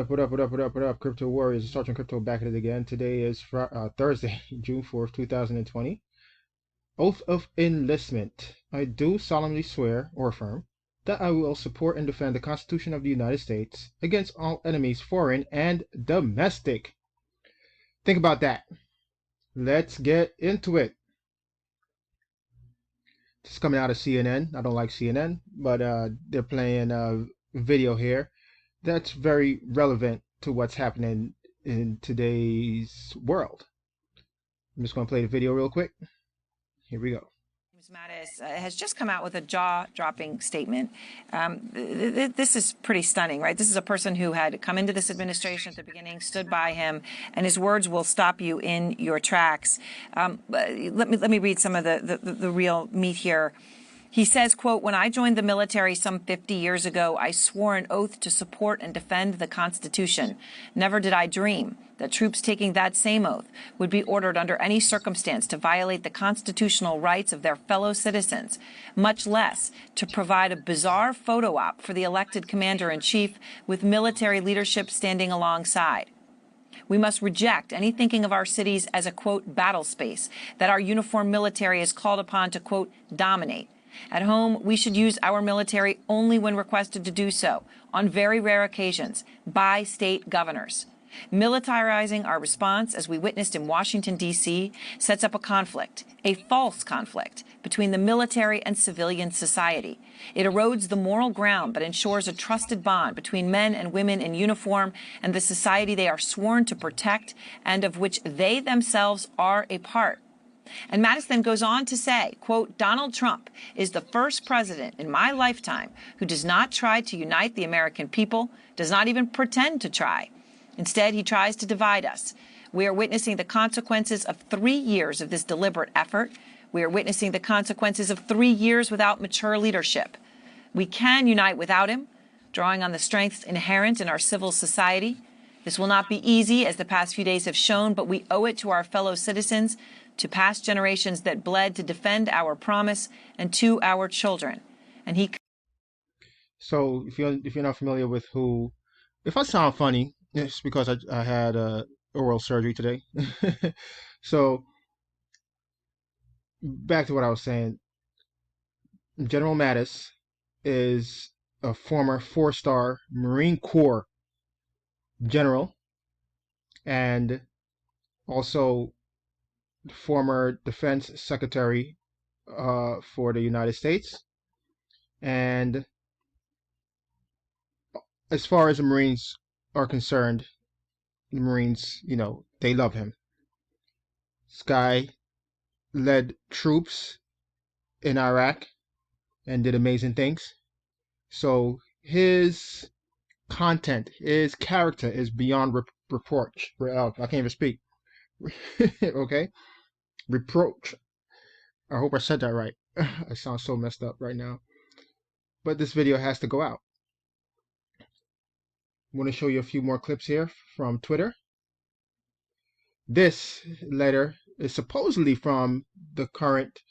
What up, Crypto Warriors? It's Sergeant Crypto back at it again. Today is Thursday, June 4th, 2020. Oath of Enlistment. I do solemnly swear or affirm that I will support and defend the Constitution of the United States against all enemies, foreign and domestic. Think about that. Let's get into it. This is coming out of CNN. I don't like CNN, but they're playing a video here that's very relevant to what's happening in today's world. I'm just going to play the video real quick. Here we go. Mattis has just come out with a jaw-dropping statement. This is pretty stunning, right? This is a person who had come into this administration at the beginning, stood by him, and his words will stop you in your tracks. Let me read some of the real meat here. He says, quote, "When I joined the military some 50 years ago, I swore an oath to support and defend the Constitution. Never did I dream that troops taking that same oath would be ordered under any circumstance to violate the constitutional rights of their fellow citizens, much less to provide a bizarre photo op for the elected commander-in-chief with military leadership standing alongside. We must reject any thinking of our cities as a, quote, battle space that our uniformed military is called upon to, quote, dominate. At home, we should use our military only when requested to do so, on very rare occasions, by state governors. Militarizing our response, as we witnessed in Washington, D.C., sets up a conflict, a false conflict, between the military and civilian society. It erodes the moral ground but ensures a trusted bond between men and women in uniform and the society they are sworn to protect and of which they themselves are a part." And Mattis then goes on to say, quote, "Donald Trump is the first president in my lifetime who does not try to unite the American people, does not even pretend to try. Instead, he tries to divide us. We are witnessing the consequences of 3 years of this deliberate effort. We are witnessing the consequences of 3 years without mature leadership. We can unite without him, drawing on the strengths inherent in our civil society. This will not be easy, as the past few days have shown, but we owe it to our fellow citizens, to past generations that bled to defend our promise, and to our children." And he. So if you're not familiar with who, if I sound funny, it's because I had oral surgery today. So back to what I was saying. General Mattis is a former 4-star Marine Corps general and also former defense secretary for the United States. And as far as the Marines are concerned, the Marines, they love him. This guy led troops in Iraq and did amazing things. So his content, his character is beyond reproach. I can't even speak. Okay? Reproach. I hope I said that right. I sound so messed up right now. But this video has to go out. I want to show you a few more clips here from Twitter. This letter is supposedly from the current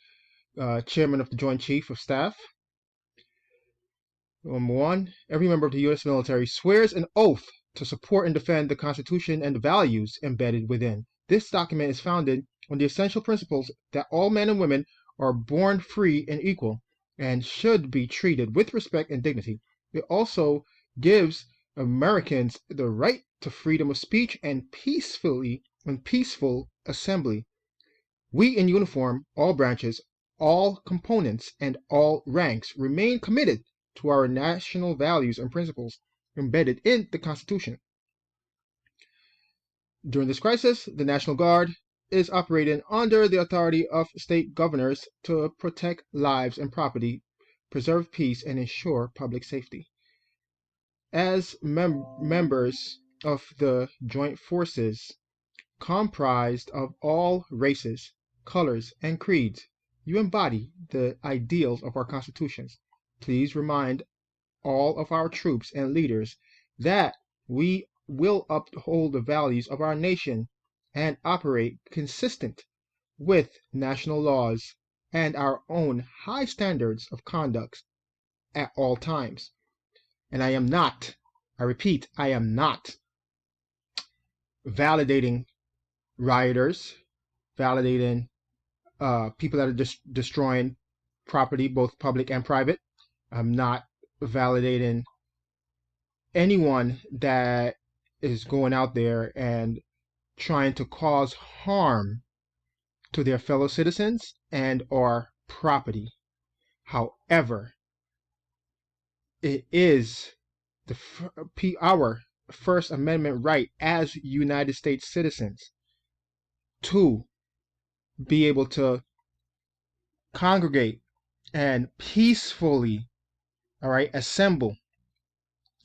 chairman of the Joint Chief of Staff. Number 1, every member of the U.S. military swears an oath to support and defend the Constitution and the values embedded within. This document is founded on the essential principles that all men and women are born free and equal and should be treated with respect and dignity. It also gives Americans the right to freedom of speech and peaceful assembly. We in uniform, all branches, all components, and all ranks remain committed to our national values and principles embedded in the Constitution. During this crisis, the National Guard is operating under the authority of state governors to protect lives and property, preserve peace, and ensure public safety. As members of the joint forces, comprised of all races, colors, and creeds, you embody the ideals of our constitutions. Please remind all of our troops and leaders that we will uphold the values of our nation and operate consistent with national laws and our own high standards of conduct at all times. And I am not, I repeat, I am not validating rioters, validating people that are just destroying property, both public and private. I'm not validating anyone that is going out there and trying to cause harm to their fellow citizens and or property. However, it is our First Amendment right as United States citizens to be able to congregate and peacefully, all right, assemble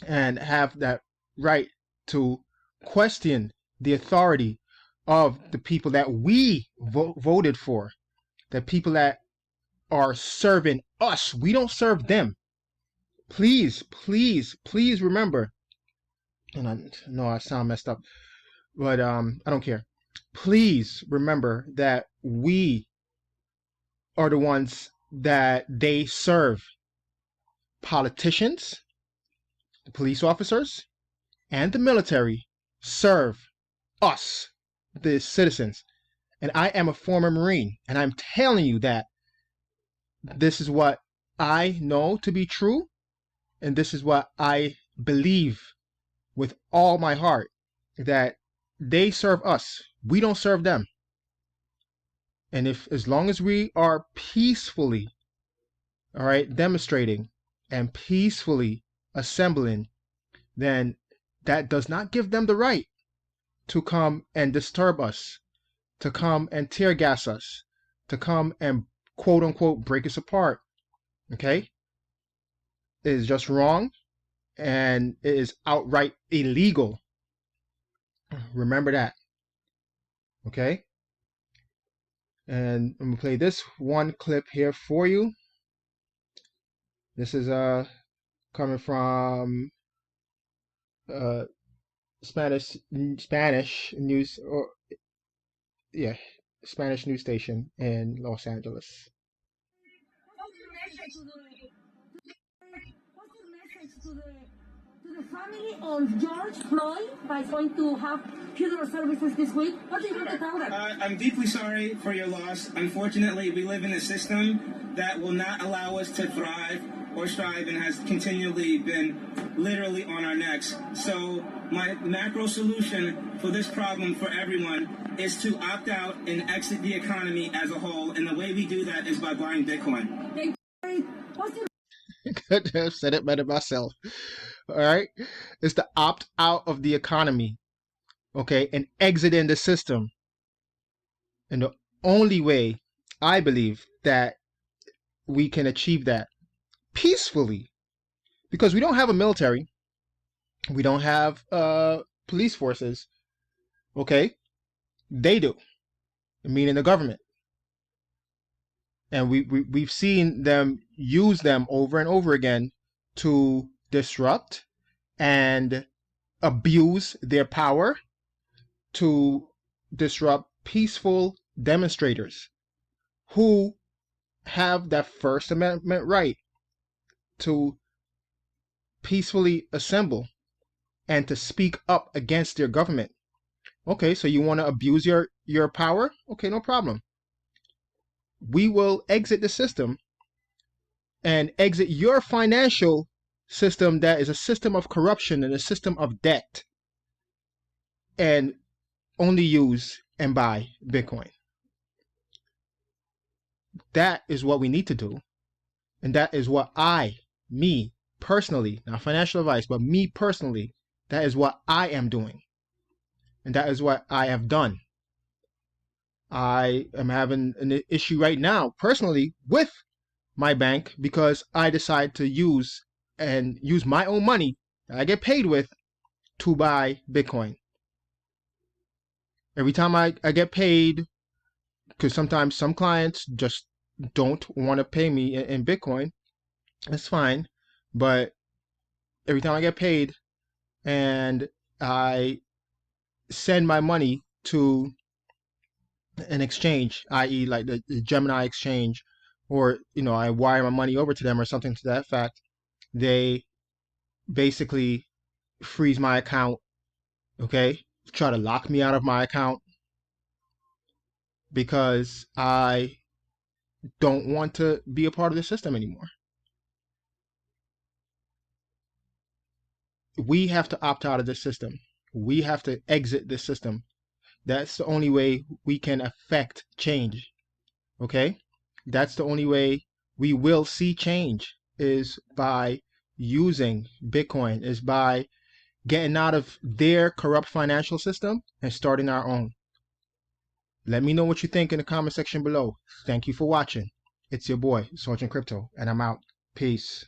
and have that right to question the authority of the people that we voted for, the people that are serving us. We don't serve them. Please, please, please remember, and I know I sound messed up, but I don't care. Please remember that we are the ones that they serve. Politicians, the police officers, and the military serve us, the citizens. And I am a former Marine, and I'm telling you that this is what I know to be true, and this is what I believe with all my heart, that they serve us. We don't serve them. And as long as we are peacefully, all right, demonstrating and peacefully assembling, then that does not give them the right to come and disturb us, to come and tear gas us, to come and quote unquote break us apart. Okay? It is just wrong, and it is outright illegal. Remember that. Okay? And I'm gonna play this one clip here for you. This is coming from Spanish news, or yeah, Spanish news station in Los Angeles. What's your message to the family of George Floyd by going to have funeral services this week? What do you want to tell them? I'm deeply sorry for your loss. Unfortunately, we live in a system that will not allow us to thrive or strive and has continually been literally on our necks. So my macro solution for this problem for everyone is to opt out and exit the economy as a whole. And the way we do that is by buying Bitcoin. Thank you. What's your I've said it better myself. All right. It's to opt out of the economy. Okay. And exiting the system. And the only way I believe that we can achieve that peacefully, because we don't have a military, we don't have police forces. Okay. They do, meaning the government. And we've seen them use them over and over again to disrupt and abuse their power, to disrupt peaceful demonstrators who have that First Amendment right to peacefully assemble and to speak up against their government. Okay, so you want to abuse your power? Okay, no problem. We will exit the system and exit your financial system that is a system of corruption and a system of debt, and only use and buy Bitcoin. That is what we need to do. And that is what me personally, not financial advice, but me personally, that is what I am doing. And that is what I have done. I am having an issue right now, personally, with my bank because I decide to use my own money that I get paid with to buy Bitcoin. Every time I get paid, because sometimes some clients just don't want to pay me in Bitcoin, that's fine. But every time I get paid and I send my money to an exchange, i.e. like the Gemini exchange, or I wire my money over to them or something to that fact, they basically freeze my account. Okay, try to lock me out of my account because I don't want to be a part of the system anymore. We have to opt out of this system. We have to exit this system. That's the only way we can affect change. Okay? That's the only way we will see change, is by using Bitcoin, is by getting out of their corrupt financial system and starting our own. Let me know what you think in the comment section below. Thank you for watching. It's your boy, Sergeant Crypto, and I'm out. Peace.